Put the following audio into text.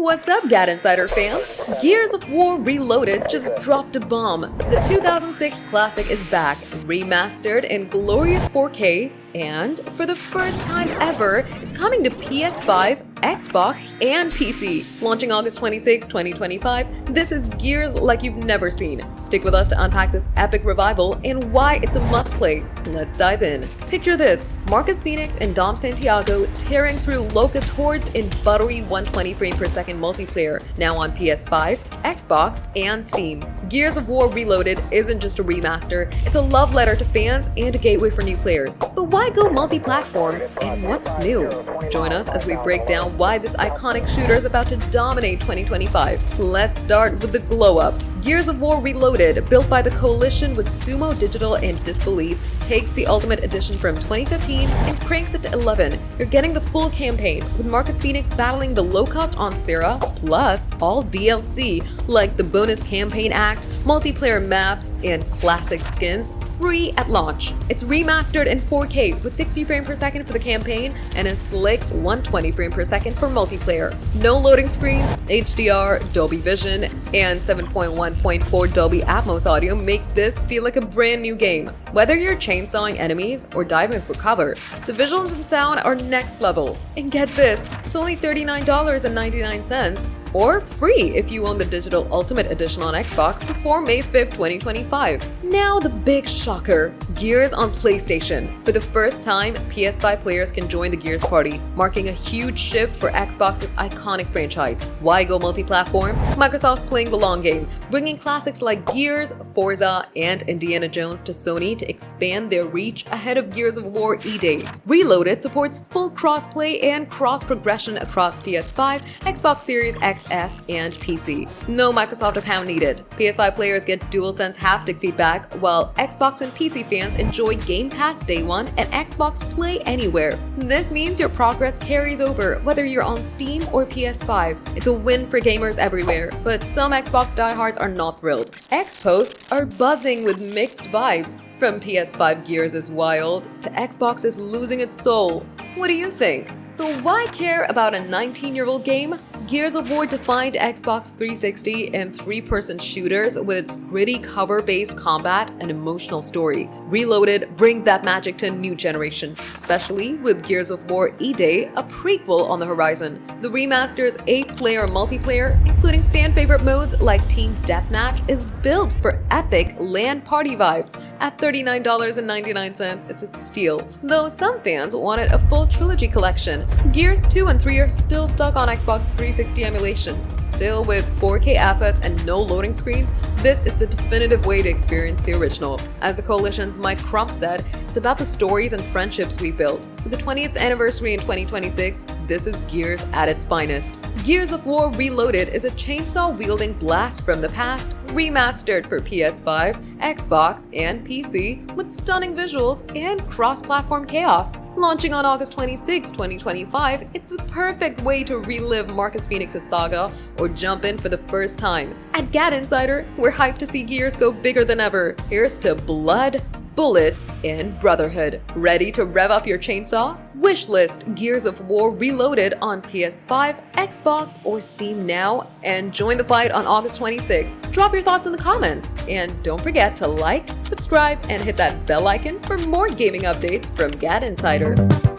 What's up, GadInsider fam? Gears of War Reloaded just dropped a bomb. The 2006 classic is back, remastered in glorious 4K, and for the first time ever, it's coming to PS5, Xbox, and PC. Launching August 26, 2025, this is Gears like you've never seen. Stick with us to unpack this epic revival and why it's a must-play. Let's dive in. Picture this, Marcus Phoenix and Dom Santiago tearing through Locust hordes in buttery 120 frame per second multiplayer, now on PS5, Xbox, and Steam. Gears of War Reloaded isn't just a remaster, it's a love letter to fans and a gateway for new players. But why go multi-platform, and what's new? Join us as we break down why this iconic shooter is about to dominate 2025. Let's start with the glow-up. Gears of War Reloaded, built by the Coalition with Sumo Digital and Disbelief, takes the Ultimate Edition from 2015 and cranks it to 11. You're getting the full campaign, with Marcus Phoenix battling the low-cost Onsera, plus all DLC, like the bonus campaign act, multiplayer maps, and classic skins, free at launch. It's remastered in 4K with 60 frames per second for the campaign and a slick 120 frames per second for multiplayer. No loading screens, HDR, Dolby Vision, and 7.1.4 Dolby Atmos audio make this feel like a brand new game. Whether you're chainsawing enemies or diving for cover, the visuals and sound are next level. And get this, it's only $39.99. or free if you own the digital Ultimate Edition on Xbox before May 5th, 2025. Now the big shocker, Gears on PlayStation. For the first time, PS5 players can join the Gears party, marking a huge shift for Xbox's iconic franchise. Why go multi-platform? Microsoft's playing the long game, bringing classics like Gears, Forza, and Indiana Jones to Sony to expand their reach ahead of Gears of War E-Day. Reloaded supports full cross-play and cross-progression across PS5, Xbox Series X, S, and PC. No Microsoft account needed. PS5 players get DualSense haptic feedback, while Xbox and PC fans enjoy Game Pass Day 1 and Xbox Play Anywhere. This means your progress carries over whether you're on Steam or PS5. It's a win for gamers everywhere, but some Xbox diehards are not thrilled. X-Posts are buzzing with mixed vibes. From PS5 Gears is wild to Xbox is losing its soul. What do you think? So why care about a 19-year-old game? Gears of War defined Xbox 360 and three-person shooters with its gritty cover-based combat and emotional story. Reloaded brings that magic to a new generation, especially with Gears of War E-Day, a prequel on the horizon. The remaster's 8-player multiplayer, including fan-favorite modes like Team Deathmatch, is built for epic LAN party vibes. At $39.99, it's a steal. Though some fans wanted a full trilogy collection, Gears 2 and 3 are still stuck on Xbox 360 emulation. Still, with 4K assets and no loading screens, this is the definitive way to experience the original. As the Coalition's Mike Crump said, it's about the stories and friendships we built. With the 20th anniversary in 2026, this is Gears at its finest. Gears of War Reloaded is a chainsaw-wielding blast from the past, remastered for PS5, Xbox, and PC, with stunning visuals and cross-platform chaos. Launching on August 26, 2025, it's the perfect way to relive Marcus Phoenix's saga or jump in for the first time. At GadInsider, we're hyped to see Gears go bigger than ever. Here's to blood, bullets, and brotherhood. Ready to rev up your chainsaw? Wishlist Gears of War Reloaded on PS5, Xbox, or Steam now, and join the fight on August 26th. Drop your thoughts in the comments, and don't forget to like, subscribe, and hit that bell icon for more gaming updates from GadInsider.